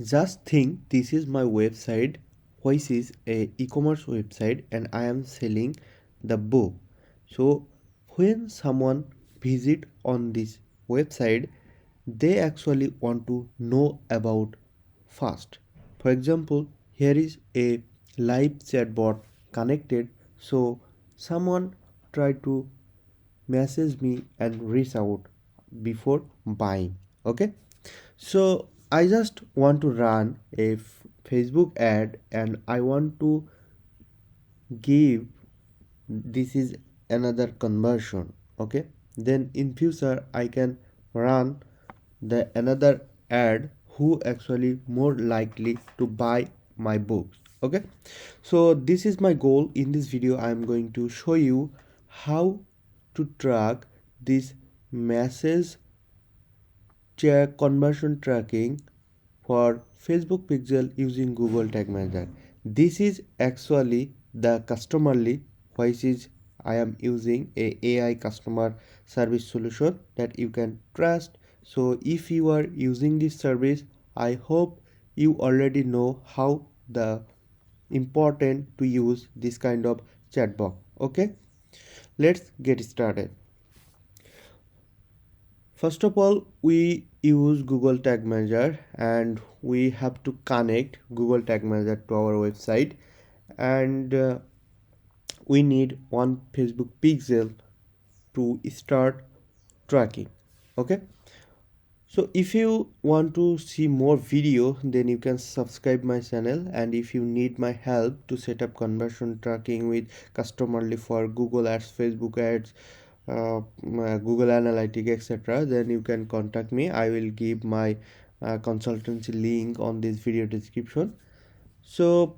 Just think this is my website, which is a e-commerce website, and I am selling the book. So when someone visit on this website, they actually want to know about fast. For example, here is a live chatbot connected. So someone try to message me and reach out before buying. Okay, so I just want to run a Facebook ad and I want to give this is another conversion. Okay, then in future I can run the another ad who actually more likely to buy my books. Okay, so this is my goal. In this video I am going to show you how to track this message check conversion tracking for Facebook pixel using Google Tag Manager. This is actually the customerly, which is I am using a AI customer service solution that you can trust. So if you are using this service, I hope you already know how the important to use this kind of chatbot. Okay, let's get started. First of all, we use Google Tag Manager and we have to connect Google Tag Manager to our website, and we need one Facebook pixel to start tracking. Okay, so if you want to see more video, then you can subscribe my channel, and if you need my help to set up conversion tracking with customerly for Google ads, Facebook ads, Google Analytics, etc., then you can contact me. I will give my consultancy link on this video description. So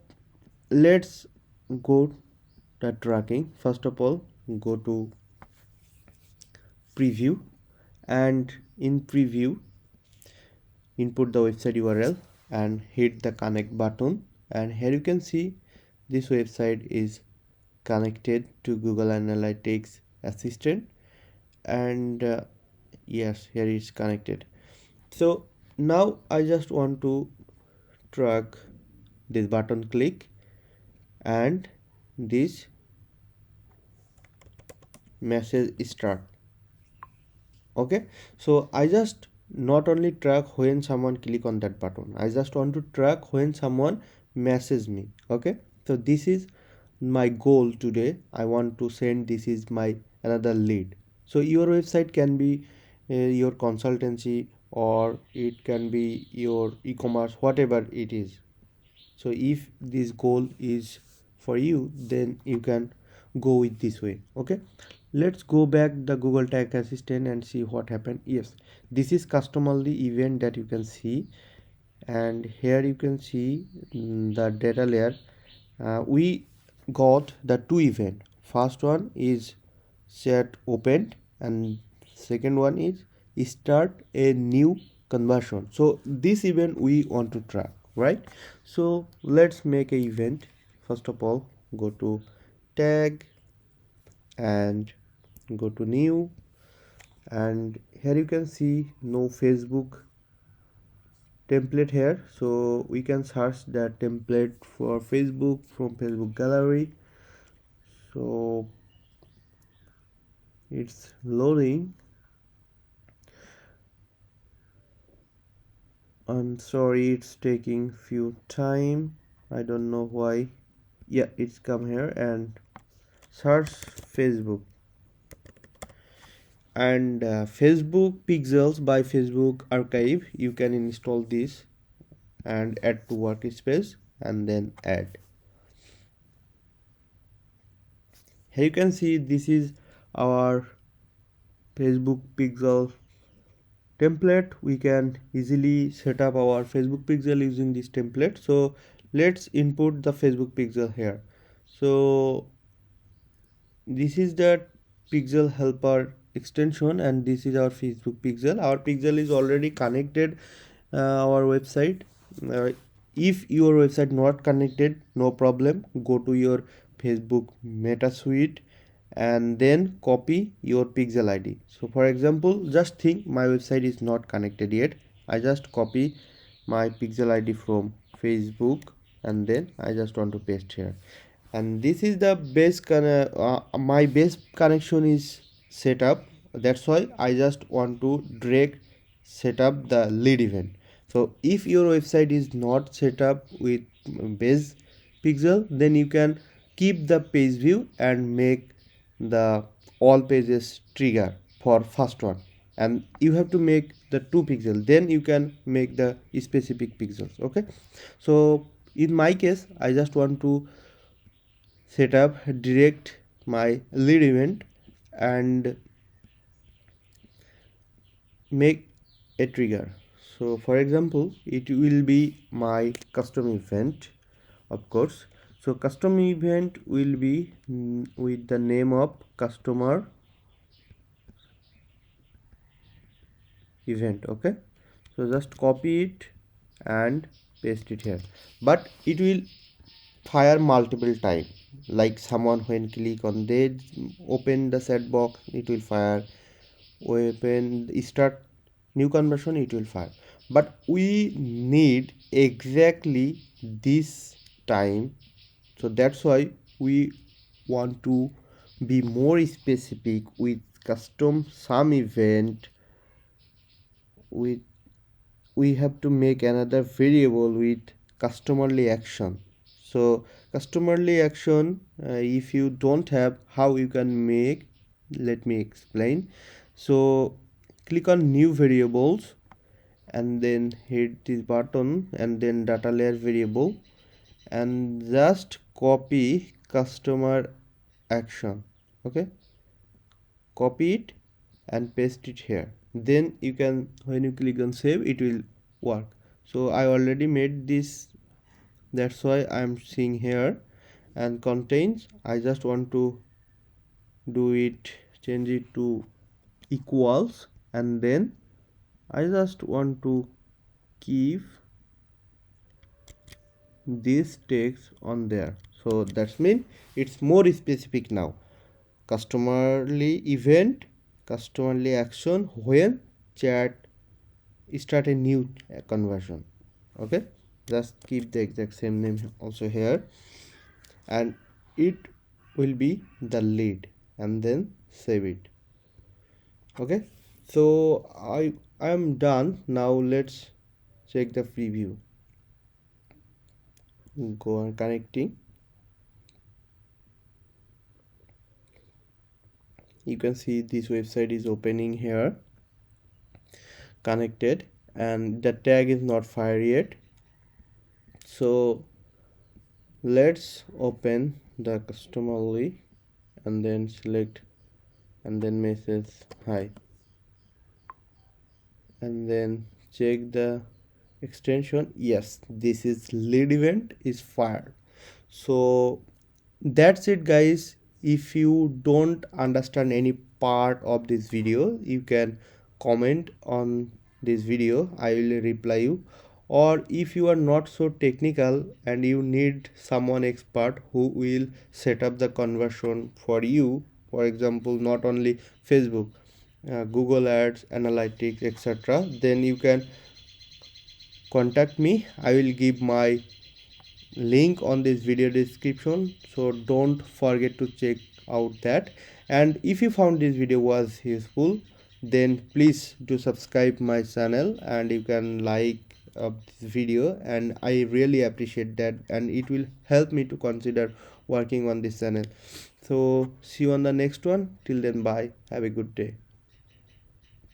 let's go to tracking. First of all, go to preview, and in preview input the website URL and hit the connect button, and here you can see this website is connected to Google Analytics Assistant, and yes, here it's connected. So now I just want to track this button click and this message start. Okay, so I just not only track when someone click on that button, I just want to track when someone message me. Okay, so this is my goal today. I want to send this is my another lead. So your website can be your consultancy, or it can be your e-commerce, whatever it is. So if this goal is for you, then you can go with this way. Okay, let's go back the Google Tag Assistant and see what happened. Yes, this is customerly event that you can see, and here you can see the data layer. We got the two event. First one is set opened, and second one is start a new conversion. So this event we want to track, right? So let's make a event. First of all, go to tag and go to new, and here you can see no Facebook template here, so we can search that template for Facebook from Facebook gallery. So it's loading. I'm sorry, it's taking few time. I don't know why. Yeah, it's come here and search Facebook, and Facebook pixels by Facebook archive. You can install this and add to workspace and then add. Here you can see this is our Facebook pixel template. We can easily set up our Facebook pixel using this template. So let's input the Facebook pixel here. So this is the pixel helper extension, and this is our Facebook pixel. Our pixel is already connected our website. uh, if your website not connected, no problem, go to your Facebook meta suite and then copy your pixel ID. So for example, just think my website is not connected yet. I just copy my pixel id from Facebook, and then I just want to paste here. And this is the my base connection is set up. That's why I just want to drag set up the lead event. So if your website is not set up with base pixel, then you can keep the page view and make the all pages trigger for first one, and you have to make the 2 pixel, then you can make the specific pixels. Okay, so in my case I just want to set up direct my lead event and make a trigger. So for example, it will be my custom event, of course. So custom event will be with the name of customer event. Okay, so just copy it and paste it here, but it will fire multiple time, like someone when click on they open the set box, it will fire. Open start new conversion, it will fire. But we need exactly this time, so that's why we want to be more specific with custom sum event. With we have to make another variable with customerly action. So customerly action, if you don't have, how you can make, let me explain. So click on new variables and then hit this button and then data layer variable, and just copy customer action. Okay, copy it and paste it here. Then you can, when you click on save, it will work. So I already made this, that's why I'm seeing here. And contains, I just want to do it, change it to equals, and then I just want to keep this text on there. So that's mean it's more specific now. Customerly event, customerly action when chat start a new conversion. Okay, just keep the exact same name also here, and it will be the lead, and then save it. Okay, so I am done. Now let's check the preview. Go on connecting. You can see this website is opening here, connected, and the tag is not fired yet. So let's open the customerly and then select and then message hi, and then check the extension. Yes, this is lead event is fired. So that's it guys. If you don't understand any part of this video, you can comment on this video, I will reply you. Or if you are not so technical and you need someone expert who will set up the conversion for you, for example not only Facebook, Google ads, analytics, etc., then you can contact me. I will give my link on this video description, so don't forget to check out that. And if you found this video was useful, then please do subscribe my channel, and you can like this video, and I really appreciate that, and it will help me to consider working on this channel. So see you on the next one. Till then, bye, have a good day.